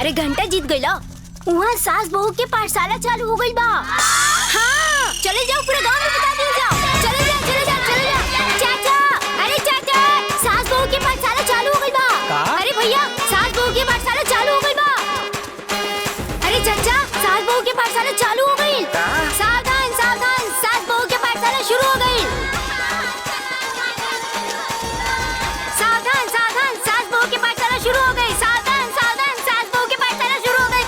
अरे घंटा जीत गईला। वहाँ सास बहू के पाठशाला चालू हो गई बा। हाँ, चले जाओ पूरे गांव में बता दिया जाओ। चले जाओ चले जाओ चले जाओ। चाचा, अरे चाचा, सास बहू के पाठशाला चालू हो गई बा। अरे भैया, सास बहू के पाठशाला चालू हो गई बा। अरे चाचा, सास बहू के पाठशाला चालू हो गई। सावधान सावधान, सास बहू के पाठशाला शुरू हो गई। सावधान सावधान, सास बहू के पाठशाला शुरू हो गई। सावधान सावधान, सास बहू के पाठशाला शुरू हो गई।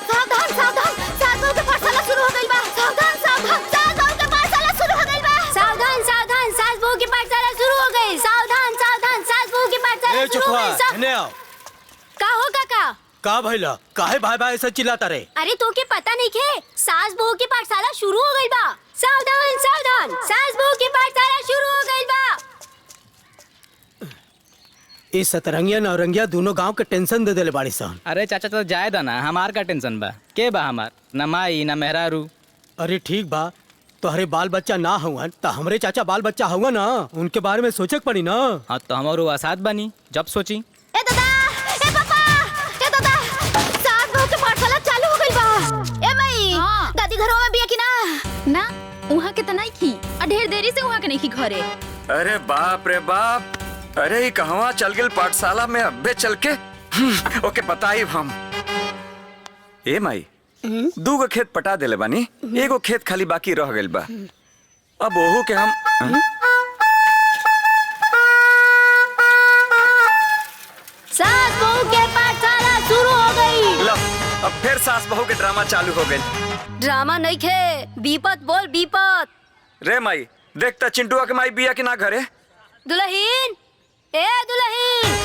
सावधान सावधान, सास बहू के पाठशाला शुरू हो गई बा। सावधान सावधान, सास बहू के पाठशाला शुरू हो गई बा। सावधान सावधान, सास बहू के पाठशाला शुरू हो गई। सावधान सावधान, सास बहू के पाठशाला शुरू हो गई। का हो काका? का भइला? काहे भाई भाई ऐसा चिल्लाता रे? अरे तो के पता नहीं खे, सास बहू की पाठशाला शुरू हो गई बा। सावधान सावधान, सास बहू की पाठशाला शुरू हो गई बा। इस सतरंगिया नौरंगिया दोनों गांव के टेंशन दे देले बाड़ी सन। अरे चाचा तो जाए दा ना, हमार का टेंशन बा? के बा हमार? न माई न मेहरारू। अरे ठीक बा, तोहरे बाल बच्चा ना हुआ तो हमरे चाचा बाल बच्चा हुआ ना, उनके बारे में सोचे के पड़ी ना। हाँ तो हमारो आसाद बनी जब सोची। ए दादा, ए पापा, ए दादा, सास बहू की पाठशाला चालू हो गई बा। ए मई, दादी घरों में बिया की ना? ना, वहाँ के तना की, ढेर देरी से वहाँ के नहीं की घरे। अरे बाप रे बाप, अरे कहवा चल गए पाठशाला में अब्बे चल के। ओके बताई हम। ए माई, 2 खेत पटा देले बानी, 1 खेत खाली बाकी रह गइल बा। अब ओहू के हम सास बहू के पाठशाला शुरू हो गई। लो, अब फिर सास बहू के ड्रामा चालू हो गइल। ड्रामा नहीं खे, बीपत बोल बीपत। रे माई, देखता चिंटुआ के माई बिया के ना घरे। दुल्हीन, ए दुल्हीन,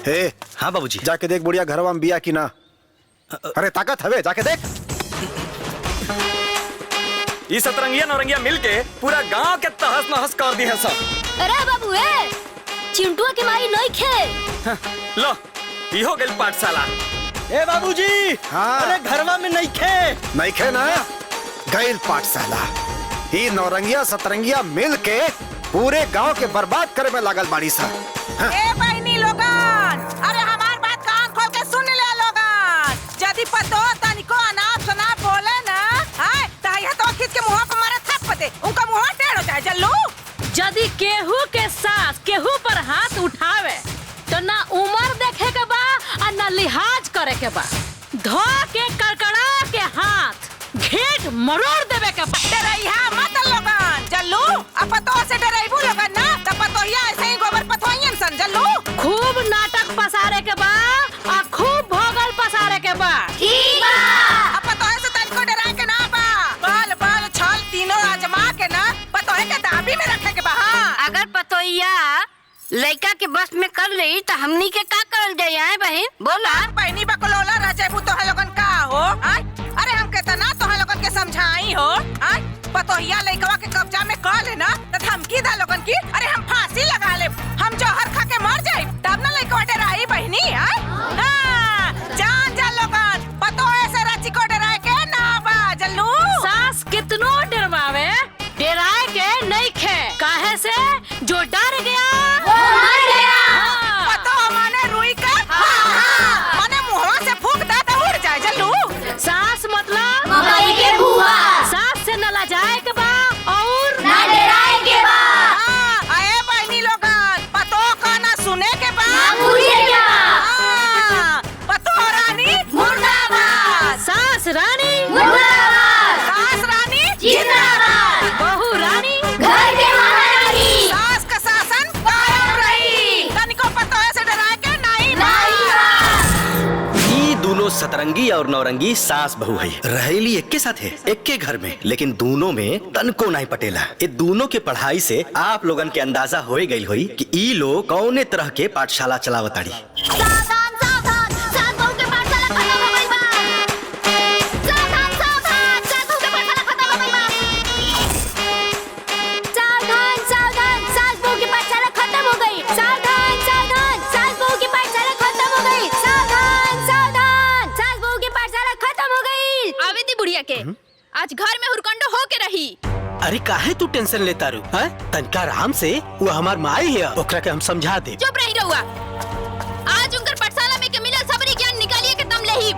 हे, हाँ बाबूजी। जाके देख बुढ़िया घरवा में बिया की ना। अरे ताकत हवे, जाके देख। ये सतरंगिया नौरंगिया मिलके पूरा गांव के तहस नहस कर दी है सब। अरे बाबू ए, चिंटुआ की माई नहीं खे। लो, ई हो गइल पाठशाला। ए बाबूजी, हाँ। अरे घरवा में नहीं खे ना गैल पाठशाला। ही नौरंगिया सतरंगिया मिल के पूरे गांव के बर्बाद करे में लागल बाड़ी सा। ए बहनी लोगन, अरे हमार बात कान खोल के सुन ले लोगन। यदि पतो तनिको अनाप शनाप बोले ना, हाय ताया तो खींच के मुंह पे मारे थप दे, उनका मुंह टेढ़ हो जाए। जल्लू, यदि केहू के सास केहू पर हाथ उठावे तो ना उम्र देखे के बा और ना लिहाज करे के बा। धो के कड़कड़ा के हाथ घेट मरोड़ देवे के बा। डरैया मत लोगन। जल्लू, अब पतो से डराइबू लोगन ना, तो पतोहिया ऐसे ही गोबर पथोइयन सन। जल्लू, खूब नाटक पसारे के बा और खूब भोगल पसारे के बा। ठीक बा। अब पतोहे से तनिको डराए के ना बा। बाल बाल छल तीनों आजमा के ना पतोहे के दाबी में रखे के बा। हाँ, अगर पतोहिया लड़का के बस में कर ली तो हमनी के का करल जाए आए बहन? बोला। बहनी बकलोला रजेबू तो है लोगन का हो? आय? अरे हम कितना तो है लोगन के समझाई हो। आय? पतोहिया लइकवा के कब्जा में कर लेना तो धमकी दा लोगन की। अरे हम फांसी लगा ले, हम जहर खा के मर जाए, तब ना लइकवा डराई बहनी। आय? हाँ, जान जा लोगन, पतोहे से रची को डराए के ना बा। जल्लू, सास कितनो डरवावे, डराए के नहीं खे। काहे से? जो डर गया वो मर गया। पतो माने रुई का माने मुंहवा से फूंक दा तो उड़ जाए। जल्लू, सास मतलब मकई के बुआ। सास से न लजाए के बा और ना डराए के बा। आए बहनी लोगन, पतो का ना सुने के बा, ना पूछे के बा। पतो रानी मुर्दाबाद। सास रानी मुर्दाबाद। सास रानी जिंदाबाद। बहू रानी घर के महारानी। सास का शासन कायम रही। तनिको पतो से डराए के नहीं बा। ई दोनों सतरंगी और नौरंगी सास बहू है, रहेली एक के साथ है, एक के घर में, लेकिन दोनों में तनको नहीं पटेला। ये दोनों के पढ़ाई से आप लोगन के अंदाजा हो गई होई कि ई लोग कौने तरह के पाठशाला चलावताड़ी। सावधान सावधान, सास बहू के पाठशाला खत्म हो गई बा। सावधान सावधान, सास बहू के पाठशाला खत्म हो गई बा। सावधान सावधान, सास बहू की पाठशाला खत्म हो गई। सावधान सावधान, सास बहू की पाठशाला खत्म हो गई। सावधान सावधान, सास बहू की पाठशाला खत्म हो गई। आवे दी बुढ़िया के। आज घर में हुरकंडो हो के रही। अरे काहे तू टेंशन लेता रू? तनका आराम से, वो हमार माई है, ओकरा के हम समझा दे। चुप रही रहुआ। आज उनकर पाठशाला में के मिलल सबरी ज्ञान निकालिए के दम लेही।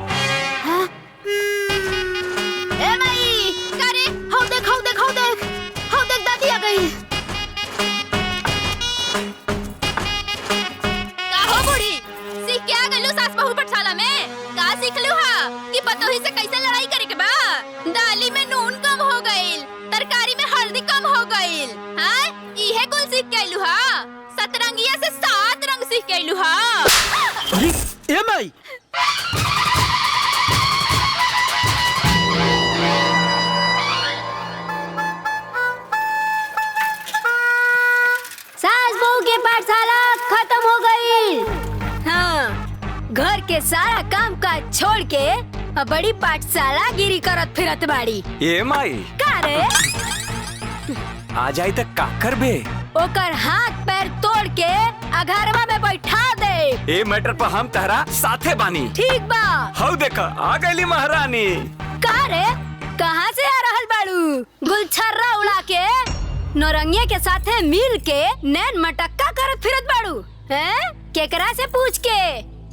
ए माई, का रे? हौ देख दादी आ गई। का हो बूढ़ी? सीख के आ गइलू सास बहू पाठशाला में? का सीखलू हा कि पतोही से कैसे लड़ाई करे के बा? दाली में नून कम हो गइल, तरकारी में हल्दी कम हो गइल। हां, इहे कुल सीख के आइलू हा? सतरंगिया से 7 रंग सीख के आइलू हा? अरे ए माई, सास बहू के पाठशाला खत्म हो गई। हाँ, घर के सारा काम काज छोड़ के अब बड़ी पाठशाला गिरी करत फिरत बाड़ी। ए माई, का रे? आ जाई त का करबे? ओकर हाथ पैर तोड़ के अघरवा में बैठा दे। ए मैटर पर हम तहरा साथे बानी। ठीक बा। हौ देख, आ गईली महारानी। का रे? कहाँ से आ रहल बाड़ू? गुलछर्रा उड़ा के नौरंगिया के साथे मिल के नैन मटक्का करत फिरत बाड़ू? हैं? केकरा से पूछ के?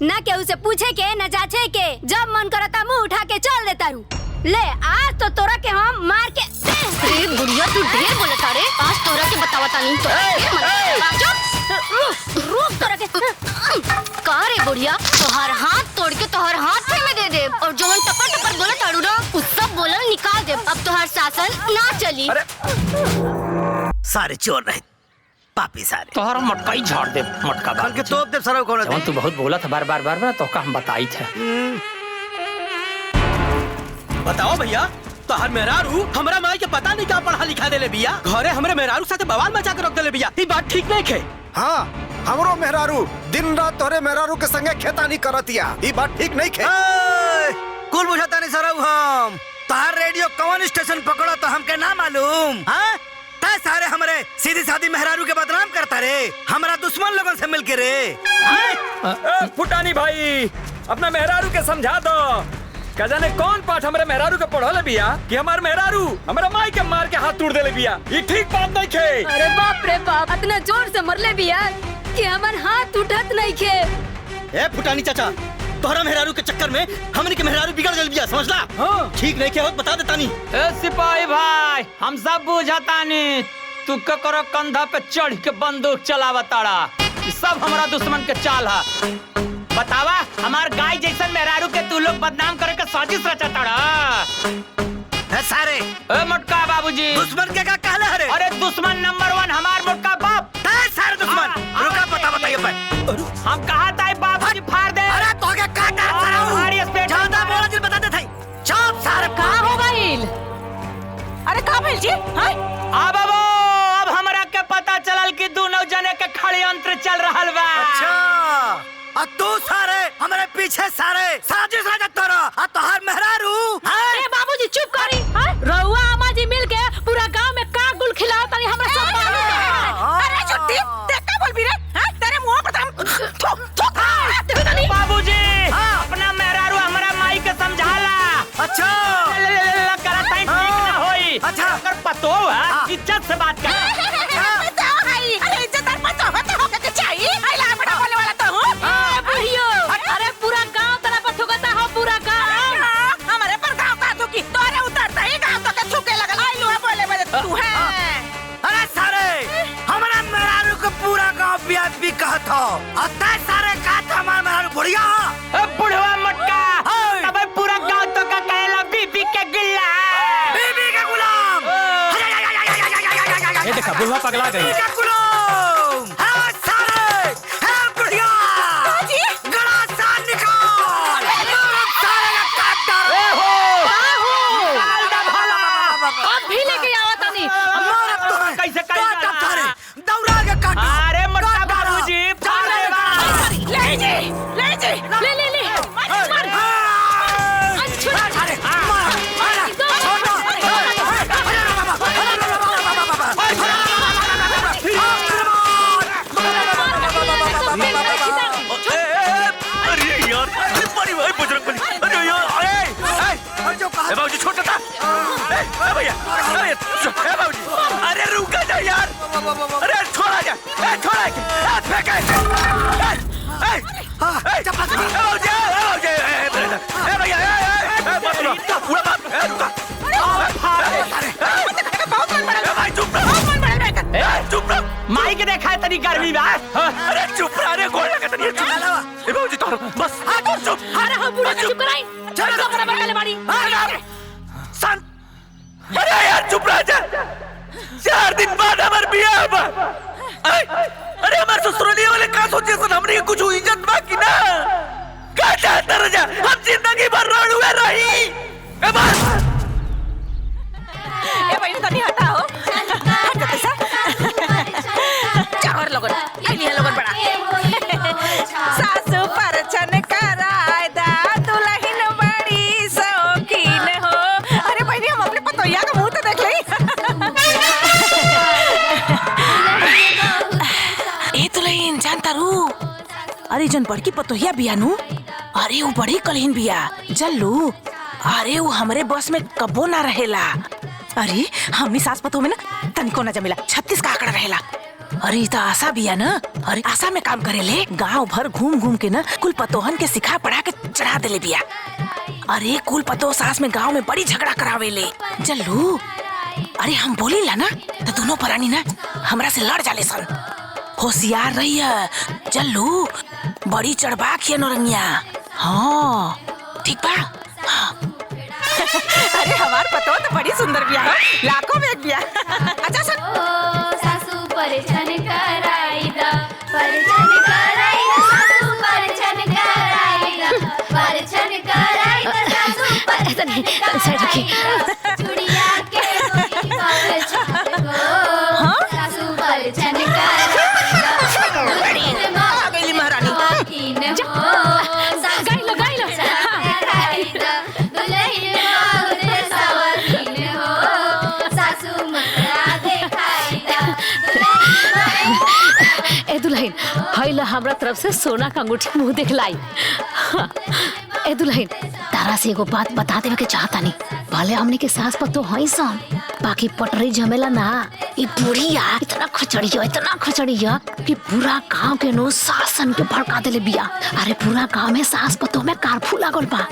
ना केहू से पूछे के, न जांचे के। जब मन करता मुंह उठा के चल देता रू। ले आज तो तोरा के हम मार के। अरे बुढ़िया, तू ढेर बोलता रे। आज तोरा के बतावता नहीं तो रुक तोरा के। का रे बुढ़िया, तोहर हाथ तोड़ के तोहर हाथ में दे दे, और जो हम टपर टपर बोलत आड़ू ना, उ सब बोलन निकाल दे। अब तोहर शासन ना चली। सारे चोर रहे, पापी सारे। तोहरा मटका ही झाड़ दे, मटका कल के तोप दे सारा कौन। जवन तू बहुत बोला था बार बार तो का हम बताई थे। बताओ भैया, तोहर मेहरारू हमरा माई के पता नहीं का पढ़ा लिखा देले बिया। घरे हमरे मेहरारू साथे बवाल मचा के रख देले बिया। ई बात ठीक नहीं है। हाँ, हमरो मेहरारू दिन रात तोरे मेहरारू के संगे खेतानी करतिया। ई बात ठीक नहीं है। कुल बुझाता नहीं सारा हम। तार रेडियो कौन स्टेशन पकड़ो तो हमके ना मालूम। हाँ, सारे हमारे सीधी सादी मेहरारू के बदनाम करता रे, हमारा दुश्मन लोगों से मिलके रे। फुटानी भाई, अपना मेहरारू के समझा दो। का जाने कौन पाठ हमारे मेहरारू के पढ़ले बिया कि हमार मेहरारू हमारा माई के मार के हाथ तोड़ देले बिया। ये ठीक बात नहीं खे। अरे बाप रे बाप, इतना जोर से मरले बिया कि हमार हाथ उठत नहीं खे। ए फुटानी चाचा, तोहरा मेहरारू के चक्कर में हमने के मेहरारू बिगड़ गइल बिया, समझला? हाँ, ठीक नहीं के होत बता देता नहीं। ए सिपाही भाई, हम सब बुझाता नहीं। तू ककरो कंधा पे चढ़ के बंदूक चलावताड़ा। ये सब हमारा दुश्मन के चाल है। बतावा, हमार गाय जैसन मेहरारू के तू लोग बदनाम करे के साजिश रचताड़ा। ए सारे, ए मोटका बाबूजी, दुश्मन के का कहले हरे? अरे दुश्मन नंबर 1 हमार मोटका बाप। सारे दुश्मन रुका, बताइए भाई। हम कहा था बाबूजी फाड़ दे। अरे तो क्या काटा ज्यादा बोला जी, बता दे थाई। चुप सारे। का हो गइल? अरे का भेल जी? हां, आ बाबू, अब हमरा के पता चलल कि दोनों जने के षड्यंत्र चल रहल बा। अच्छा, आ तू सारे हमारे पीछे सारे साजिश रचत तोरा। आ तोहर मेहरारू। ए बाबूजी चुप करी। रउआ अम्मा जी मिल के पूरा गांव में का गुल खिलाओ तनी हमरा सब मालूम है। अरे छुट्टी, देख का बोल भी रे? हां, तेरे मुंह पर हम बाबूजी, अपना मेहरारू हमरा माई के समझाला। अच्छा, करा ताई ठीक ना होई। अच्छा, अगर पतो है, इज्जत से बात कर। अरे इज्जतदार पतो होके के चाहिए। आइला बड़ा बोले वाला तो हूं। बुढ़ियो, अरे पूरा गांव तेरा पर थुकता हो, पूरा गांव। हमारे पर गांव का थुकी, तोरे उतरता ही गांव तो के थुके लगल। आइलो है बोले वाले तू है। अरे सारे, हमारा मेहरारू को पूरा गांव वीआईपी कहत हो। अतः सारे कहत हमारा मेहरारू बढ़िया। ए बुढ़वा मटका, तब पूरा गांव तो का कहला बीबी के गिल्ला। बीबी के गुलाम। ये देखा, बुढ़वा पगला गई। बीबी के गुलाम। हाँ सारे, हाँ बढ़िया। गला सा निकाल। सारे का काट डाल। अब भी लेके आओ तनी। कैसे दौड़ा के काट। अरे मटका बाबूजी, फाड़ दे बा। ले जी, ले जी। ले ले ले। मार। चुप रहा रे गोला का तनी चुप ए बाबूजी तोर बस चुप अरे हम बुढ़ा का चुप कराई चल तो बड़ा बड़ा बाड़ी शांत अरे यार चुप रह जा 4 दिन बाद हमार बियाह बा अरे हमार ससुराली वाले का सोचे सन हमने के कुछ इज्जत बाकी ना का चाहता रजा हम जिंदगी भर रोड हुए रही ए बस ए बहनी तनी हटाओ हट जाते सा चावर लोगन आइली है लोगन बड़ा सासू परछन कराय दा दुल्हन बड़ी शौकीन हो अरे बहनी हम अपने पतोहिया का मुंह तो देख लई ए दुल्हन जानता रू अरे जन बड़की पतोहिया बियानू अरे वो बड़ी कलीन बिया जल्लू अरे वो हमरे बस में कबो ना रहेला अरे हमनी सास पतो में ना तनिको ना जमेला 36 का आंकड़ा रहेला अरे तो आशा बिया ना अरे आशा में काम करेले गांव भर घूम घूम के ना कुल पतोहन के सिखा पढ़ा के चढ़ा देले बिया अरे कुल पतो सास में गांव में बड़ी झगड़ा करावेले जल्लू अरे हम बोली ला ना तो दोनों परानी ना हमरा से लड़ जाले सन होशियार रही है जल्लू बड़ी चढ़बाक है नौरंगिया हाँ ठीक बा हाँ। अरे हमार पतो तो बड़ी सुंदर बिया है लाखों में एक बिया अच्छा सुन सासू परछन कराईदा सासू परछन कराईदा सासू परछन चुड़िया के सासू परछन कराईदा आ गई महारानी गाइलो ए दुल्हन हईला हमरा तरफ से सोना का अंगूठी मुंह दिखलाई ए दुल्हन तारा से एगो बात बता देवे के चाहता नहीं भले हमने के सास पतो हई सन बाकी पटरी जमेला ना ई बुढ़िया इतना खचड़िया कि पूरा गांव के नो शासन के भड़का देले बिया अरे पूरा गांव में सास पतो में कारफू लागल बा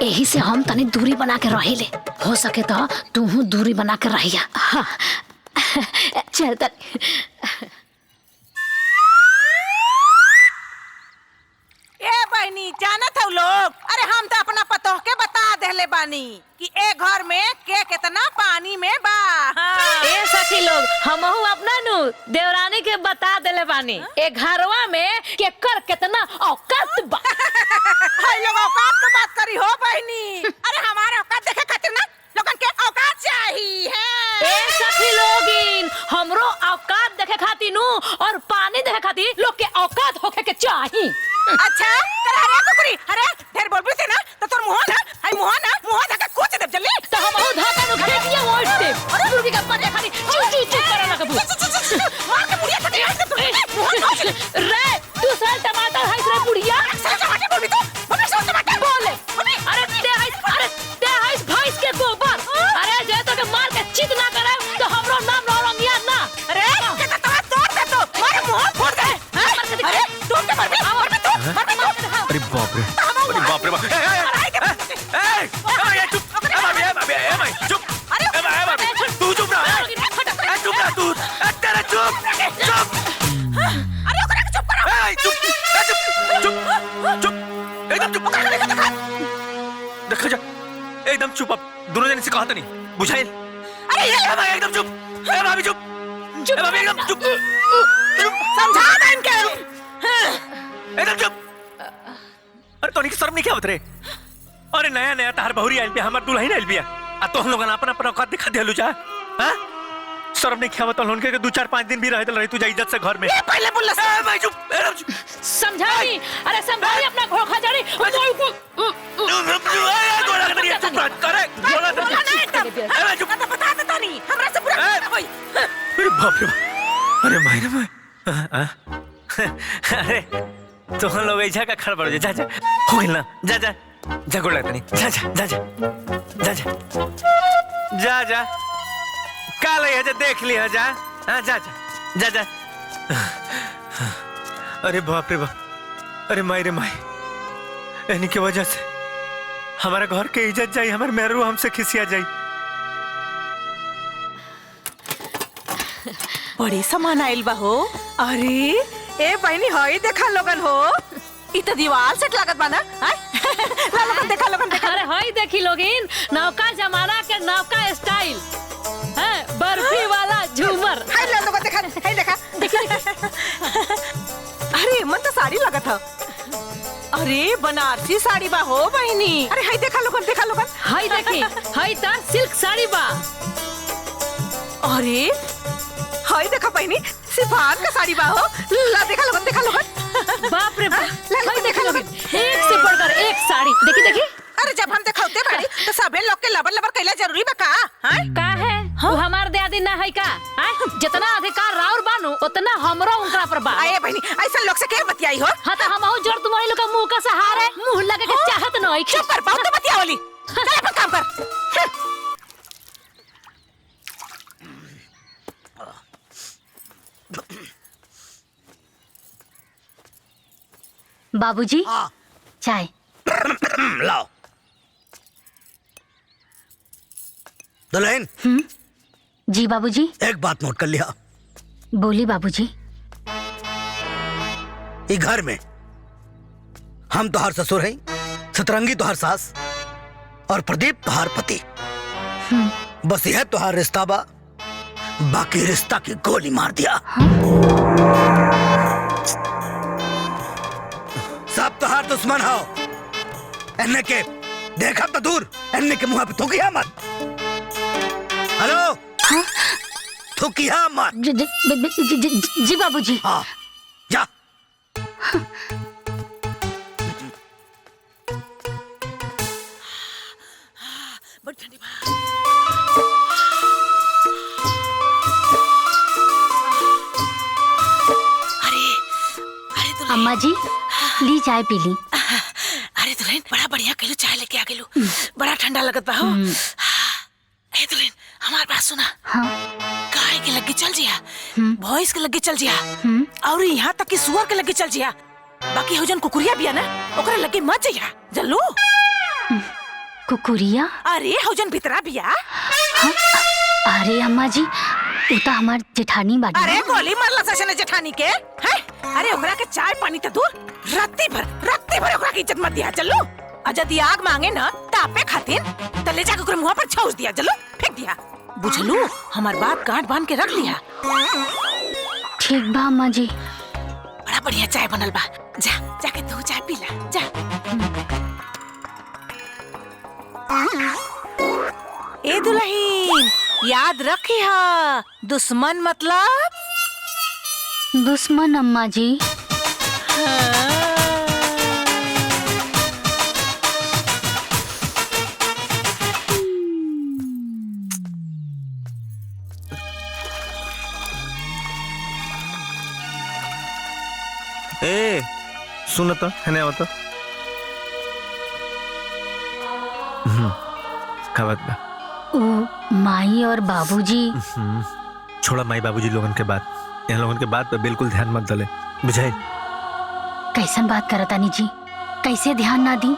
यही से हम तनी दूरी बना के रहेले हो सके तो तू दूरी बना के रहिया हाँ। चल तनी ए बहनी जानत हो लोग अरे हम तो अपना पतोह के बता देले बानी कि ए घर में के कितना पानी में बा हाँ। ए सखी लोग हमहू अपना नु देवरानी के बता देले बानी ए घरवा में केकर कितना औकात बा हाय लोग औकात की बात करी हो बहनी अरे हमारे औकात देखे खातिर ना लोगन के औकात चाहिए है ए सखी लोगिन हमरो औकात देखे खातिर नु और पानी देखे खातिर लोग के औकात होके के चाहिए अच्छा करा रे कुकरी अरे ढेर बोलबी थे ना तो तोर मुंह धके कुछ दे जल्दी तो हमहू धाका नु घेटिया ओइते अरे मुर्गी का परे खाली चू करे ना कबू मार के बुढ़िया फटे तू रे तू साल टमाटर हाइस रे बुढ़िया साल टमाटर बोलबी तू बोले साल टमाटर बोले अरे ते हाइस भैंस के गोबर अरे जे तो के मार के चित ना करे तो हमरो नाम नौरंगिया ना अरे के तो तोड़ दे तो मारे मुंह फोड़ दे अरे तू के मरबी अरे बाप रे बाप ए चुप ए भाई चुप ए भाई तू चुप रह तू तेरा चुप अरे ओकरा के चुप करो ए चुप एकदम चुप देखो जा एकदम चुप अब दोनों जने से कहा था नहीं बुझाइल अरे ये भाई एकदम चुप ए भाभी चुप ए भाभी एकदम चुप समझा दे इनके एकदम चुप अरे तोनी की शर्म नहीं क्या होत रे अरे नया तार बहुरी आइल बिया हमर दुल्हन आइल बिया आ तो हम लोगन अपना औकात दिखा देलु जा हां शर्म नहीं क्या होत लोन के 2-4-5 दिन भी रहत रही तू जा इज्जत से घर में पहले बोल ए भाई चुप एकदम चुप समझाई अरे समझाई अपना घोखा जड़ी चुप करे बोला चुप बता देता नहीं हमरा से पूरा होई अरे बाप रे अरे मायने माय अरे तो हम लोग ऐसा का खड़ पड़ जा हो गइल ना जा गोड़ लगता नहीं जा काल है देख लिया जा हाँ जा अरे बाप रे बाप अरे माई इन्हीं की वजह से हमारा घर के इज्जत जाई हमारे मेहरू हमसे खिसिया जाई बड़ी सामान आइल बा हो अरे ए बहनी हई देखा लोगन हो इ तो दीवार से लागत बा ना हाय ला लोगन देखा अरे हई देखी लोगिन नौका जमाना के नौका स्टाइल है बर्फी वाला झूमर। हाय ला लोगन देखा हाय देखा अरे मन तो साड़ी लागत ह। अरे बनारसी साड़ी बा हो बहनी। अरे हाय देखा लोगन हई देखी हई ता सिल्क साड़ी बा। अरे हाय देखा बहनी सिफान का साड़ी बा हो। ला देखा लोगन बाप रे बाप हई देखी लोगिन एक से बढ़कर एक साड़ी देखी अरे जब हम देखौते बाड़ी तो सबे लोग के लबर कैला जरूरी बा का हाय का है वो हमार दादी ना है का आय जितना अधिकार राउर बानू उतना हमरो उनका पर बा। आए बहनी ऐसा लोग से के बतियाई हो। हां तो हम जोर तुम्हारे लोग का मुंह का सहारे मुंह लगे के चाहत न है। चुप कर बहुत बतियावली चल अपन काम कर। बाबूजी चाय। लाओ दुल्हन। जी बाबूजी। एक बात नोट कर लिया। बोली बाबूजी। ये घर में हम तोहार ससुर हैं, सतरंगी तोहार सास और प्रदीप तोहार पति। बस यह तोहार रिश्ता बा, बाकी रिश्ता की गोली मार दिया। सब तोहार दुश्मन हो। एन्ने के देखा तो दूर, एन्ने के मुंह पे थूकिया मत। हेलो थूकिया मत। जी बाबूजी। हाँ जा। बड़ी ठंडी बा। अरे दुल्हन। अम्मा जी ली चाय पी ली। अरे दुल्हन बड़ा बढ़िया कहलू चाय लेके आ गेलू। बड़ा ठंडा लगत बा हो। ए दुल्हन हमार बात सुना। हाँ। गाय के लगे चल जिया, भैंस के लगे चल जिया और यहाँ तक कि सुअर के लगे चल जिया। बाकी हो जन कुकुरिया बिया ना ओकरा लगे मत जिया जल्लू। कुकुरिया? अरे हो जन भितरा बिया। हाँ? अरे अम्मा जी वो तो हमार जेठानी बाड़ी। अरे गोली मारला ससने जेठानी के है। अरे ओकरा के चाय पानी तो दूर राती भर ओकरा की इज्जत मत दिया जल्लू। अजदी आग मांगे ना तापे खातिर तो ले जाके ओकरे मुंह पर छौस दिया जल्लू, फेंक दिया। बुझलू हमार बात गांठ बांध के रख लिया। ठीक बा अम्मा जी। बड़ा बढ़िया चाय बनल बा। जा जाके तू चाय पी ला जा। ए दुल्हन याद रखी हा दुश्मन मतलब दुश्मन अम्मा जी। ए सुन तो है ना तो का बात बा? ओ माई और बाबूजी। छोड़ा माई बाबूजी लोगन के बात, यहाँ लोगन के बात पे बिल्कुल ध्यान मत दले, बुझाई? कैसन बात करतानी जी, कैसे ध्यान ना दी?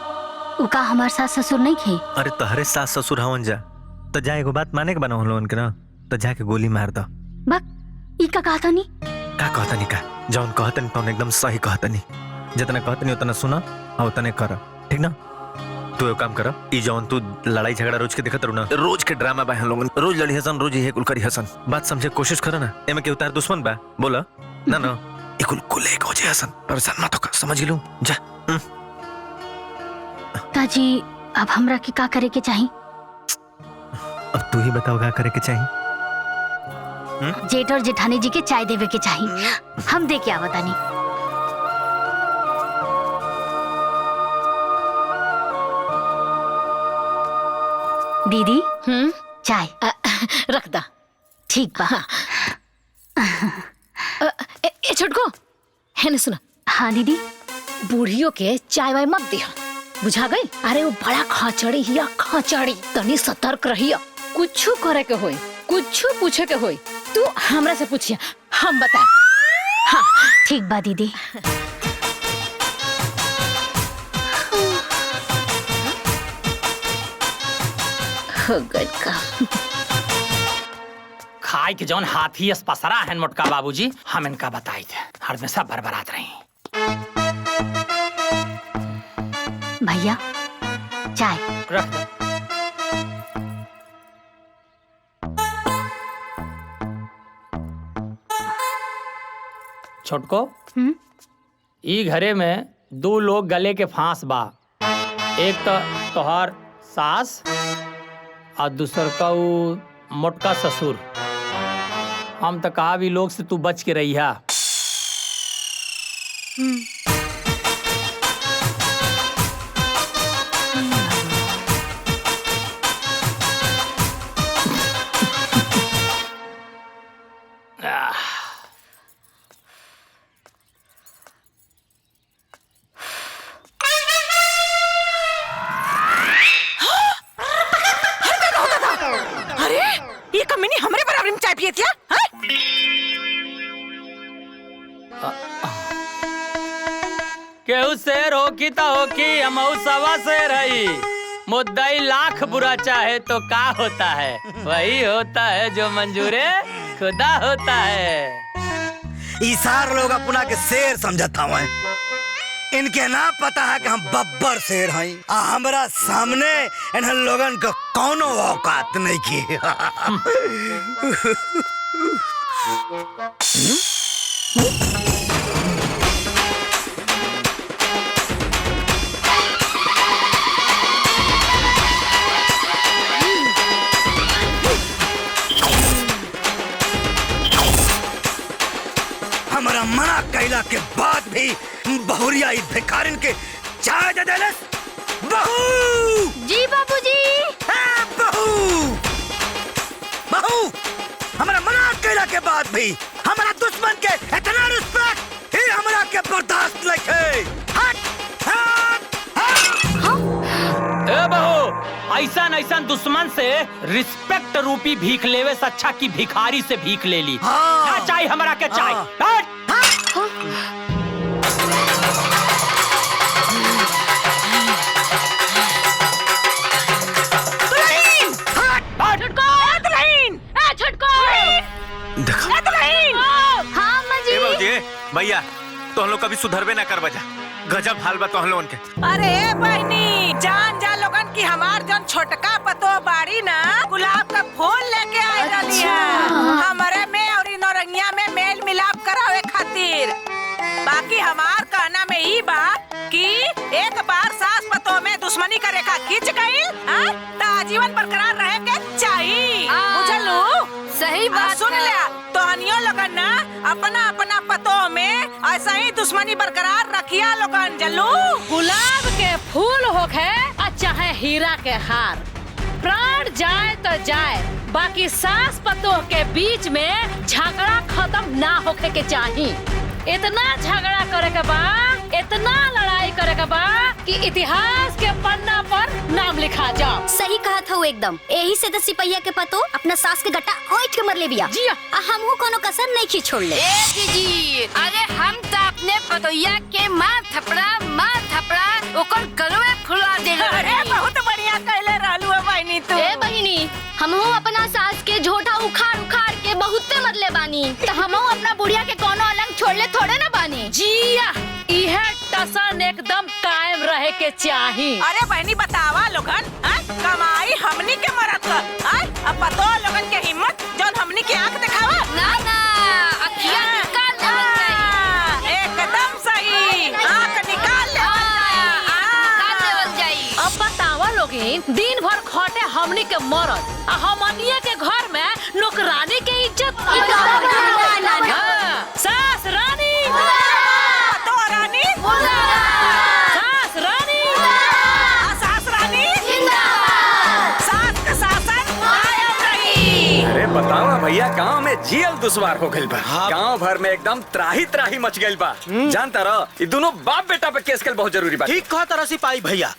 उका हमार सास ससुर नहीं खे। अरे तहरे सास ससुर हवन जा तो जा एगो बात माने के बना हम लोगन के ना, तो जाके गोली मार दो। बक ई का कहतानी? का कहतनी का जौन कहतनी तौन एकदम सही कहतनी। जितना कहतनी उतना सुना और उतने कर, ठीक ना? तू एक काम कर, ई जौन तू लड़ाई झगड़ा रोज के देखत रहू ना, रोज के ड्रामा बा हम लोगन, रोज लड़ी हसन, रोज ही कुल करी हसन। बात समझे कोशिश कर ना, एमे के उतार दुश्मन बा बोला ना ना, ई कुल कुल एक हो जे हसन, परेशान मत हो, समझ गेलू? जा। ताजी अब हमरा के का करे के चाही? अब तू ही बताओ का करे के चाहिए? जेठ और जेठानी जी के चाय देवे के चाही, हम दे के आवतानी। दीदी चाय रख दा। ठीक बा। ए छोटको है ना सुना। हाँ दीदी। बूढ़ियों के चाय वाय मत दिया, बुझा गई? अरे वो बड़ा खाचड़ी हिया, खाचड़ी तनी सतर्क रहिया। कुछ करे के होई, कुछ पूछे के होई, तू हमरा से पूछिया, हम बता। हाँ ठीक बा दीदी। हो गई का। खाए के जौन हाथी अस्पसरा है मोटका बाबूजी, हम इनका बताई थे हमेशा बरबरात रही। भैया चाय रख दे। छोटको, ई घरे में 2 लोग गले के फांस बा। एक तो तोहार सास और दूसर का वो मोटका ससुर। हम तो कहा भी लोग से तू बच के रही है। केहू शेर हो की तो हो की, हम सवा शेर है। मुद्दाई लाख बुरा चाहे तो का होता है, वही होता है जो मंजूरे खुदा होता है। इसार लोग अपना के शेर समझता हुआ इनके ना पता है कि हम बब्बर शेर हैं। हमरा सामने इन लोगन को कौनो औकात नहीं की। हमारा मना कैला के बाद भी बहुरिया भिखारिन के चाय दे देलस। बहू जी बाबूजी। बहू बहू हमारा मना कैला के बाद भी हमारा दुश्मन के इतना रिस्पेक्ट ही हमरा के बर्दाश्त नहीं है। हट हट हट। ए बहू, ऐसा दुश्मन से रिस्पेक्ट रूपी भीख लेवे से अच्छा की भिखारी से भीख ले ली। हाँ। चाय हमरा के चाय। हट। भैया तो हम लोग कभी सुधरबे ना कर बजा। गजब हाल बा तो हम लोगन के। अरे बहनी जान जा लोगन की हमार जन छोटका पतो बाड़ी ना गुलाब का फूल लेके आए रही है हमारे में और नौरंगिया में मेल मिलाप करावे खातिर। बाकी हमार कहना में ही बा कि एक बार सास पतो में दुश्मनी का रेखा खींच गई तो आजीवन बरकरार रहे के चाहिए। बुझलू? सही बात सुन ले तोहनियो लोगन ना अपना अपना पतो में ऐसा ही दुश्मनी बरकरार रखिया लोगन। जल्लू गुलाब के फूल होखे और चाहे हीरा के हार, प्राण जाए तो जाए, बाकी सास पतोह के बीच में झगड़ा खत्म ना होखे के चाहिए। इतना झगड़ा करे के बा, इतना लड़ाई करे के बा कि इतिहास के पन्ना पर नाम लिखा जाओ। सही कहा था वो एकदम। यही से तो सिपहिया के पतो अपना सास के गट्टा ओइठ के मर ले बिया। जी हमहू कोनो कसर नहीं की छोड़ ले। ए जीजी, अरे हम तो अपने पतोहिया के माँ थपड़ा ओकर गलवे फुला देले। अरे बहुत बढ़िया कहले रहलू बहनी तू। ए बहिनी, हमहू अपना सास के झोटा उखाड़ उखाड़ के बहुते मरले बानी, तो हमहू अपना बुढ़िया के कोनो अलग छोड़ले थोड़े ना बानी। जिया इहे टसन एकदम कायम रहे के चाहिए। अरे बहनी बतावा लोगन, कमाई हमनी के मरत अब पतो लोगन के हिम्मत जौन हमनी के आंख दिखावा ना ना अखिया निकाल ले। एकदम सही, आंख निकाल ले। अब बतावा लोगिन, दिन भर खटे हमनी के मरद आ हमनिया के घर में नौकरानी के इज्जत। सास रानी, तो रानी, सास रानी, सास रानी, सास का शासन कायम रही। अरे बताओ भैया, गांव में जियल दुश्वार हो गइल बा। हाँ। गांव भर में एकदम त्राही त्राही मच गइल बा। जानता रहो ये दोनों बाप बेटा पे केस कल बहुत जरूरी बा। ठीक कहा तरह सिपाही भैया,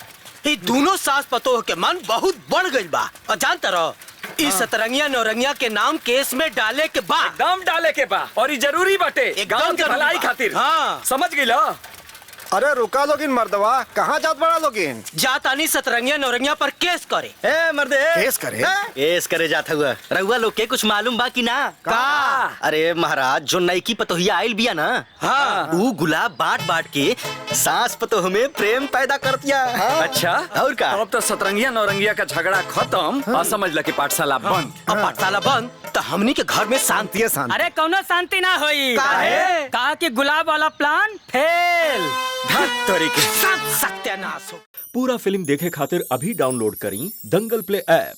ये दोनों सास पतोह के मन बहुत बढ़ गई बा। और जानता रहो इस सतरंगिया नौरंगिया के नाम केस में डाले के बाद एकदम डाले के बा और ये जरूरी बाटे एकदम गांव के जरूरी भलाई बा। खातिर। हाँ। समझ गइलो? अरे रुका लोगिन मर्दवा, कहाँ जात बड़ा लोगिन? जातानी सतरंगिया नौरंगिया पर केस करे। ए मर्दे केस करे? केस करे जाता हुआ रहुआ लोग के कुछ मालूम बा कि ना? का? अरे महाराज जो नई की पतोहिया आयल बिया ना, हाँ वो गुलाब बांट बांट के सास पतोह में प्रेम पैदा कर दिया। अच्छा और का? अब तो सतरंगिया नौरंगिया का झगड़ा खत्म और समझ ल कि पाठशाला बंद। अब पाठशाला बंद तो हमनी के घर में शांति है। शांति अरे कौनो शांति ना होई। काहे? कहा कि गुलाब वाला प्लान फेल। तरीके सब सत्यानाश हो। पूरा फिल्म देखे खातिर अभी डाउनलोड करी दंगल प्ले ऐप।